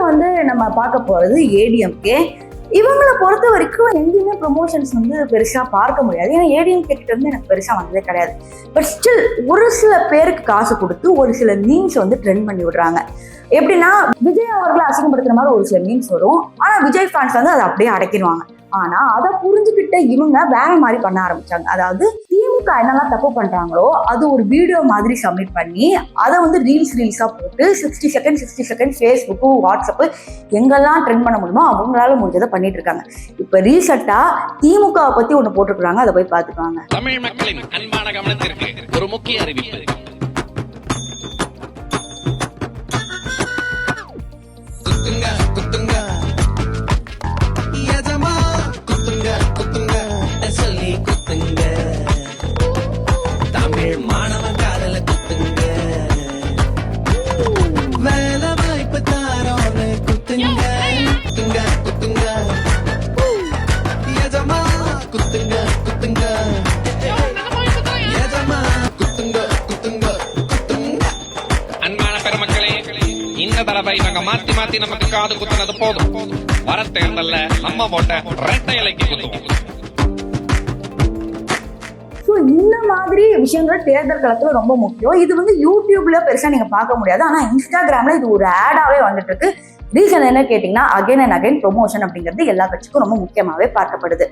வந்து நம்ம பார்க்க போறது ஏடிஎம்கே. இவங்களை பொறுத்த வரைக்கும் எங்கேயுமே ப்ரொமோஷன்ஸ் வந்து பெருசா பார்க்க முடியாது. ஏன்னா ஏடிஎம்கே கிட்ட இருந்து எனக்கு பெருசா வந்ததே கிடையாது. பட் ஸ்டில் ஒரு சில பேருக்கு காசு கொடுத்து ஒரு சில மீம்ஸ் வந்து ட்ரெண்ட் பண்ணி விடுறாங்க. எப்படின்னா விஜய் அவர்களை அசிங்கப்படுத்துற மாதிரி ஒரு சில மீம்ஸ் வரும். ஆனா விஜய் ஃபேன்ஸ் வந்து அதை அப்படியே அடக்கிடுவாங்க. ஆனா அதை புரிஞ்சுக்கிட்ட இவங்க வேற மாதிரி பண்ண ஆரம்பிச்சாங்க. அதாவது திமுக என்னெல்லாம் தப்பு பண்றாங்களோ அது ஒரு வீடியோ மாதிரி சப்மிட் பண்ணி அதை வந்து ரீல்ஸா போட்டு 60 செகண்ட் ஃபேஸ்புக்கு, வாட்ஸ்அப்பு எங்கெல்லாம் ட்ரெண்ட் பண்ண முடியுமோ அவங்களால முடிஞ்சதை பண்ணிட்டு இருக்காங்க. இப்ப ரீசெண்டா திமுக பத்தி ஒண்ணு போட்டிருக்காங்க, அதை போய் பாத்துக்காங்க. தமிழ் மக்களின் அன்பான கவனத்திற்கு ஒரு முக்கிய அறிவிப்பு. இந்த தடவை நாங்க மாத்தி நமக்கு காது குத்துனது போதும். வர தேர்தல்ல நம்ம போட்ட ரெட்டை இலைக்கு குத்துவோம். இந்த மாதிரி விஷயங்கள் தேர்தல் களத்துல ரொம்ப முக்கியம். இது வந்து யூடியூப்ல பெருசா நீங்க பார்க்க முடியாது. ஆனா இன்ஸ்டாகிராம்ல இது ஒரு ஆடாவே வந்துட்டு இருக்கு. ரீசன் என்ன கேட்டீங்கன்னா அகைன் அண்ட் அகைன் ப்ரொமோஷன் அப்படிங்கிறது எல்லா கட்சிக்கும் ரொம்ப முக்கியமாவே பார்க்கப்படுது.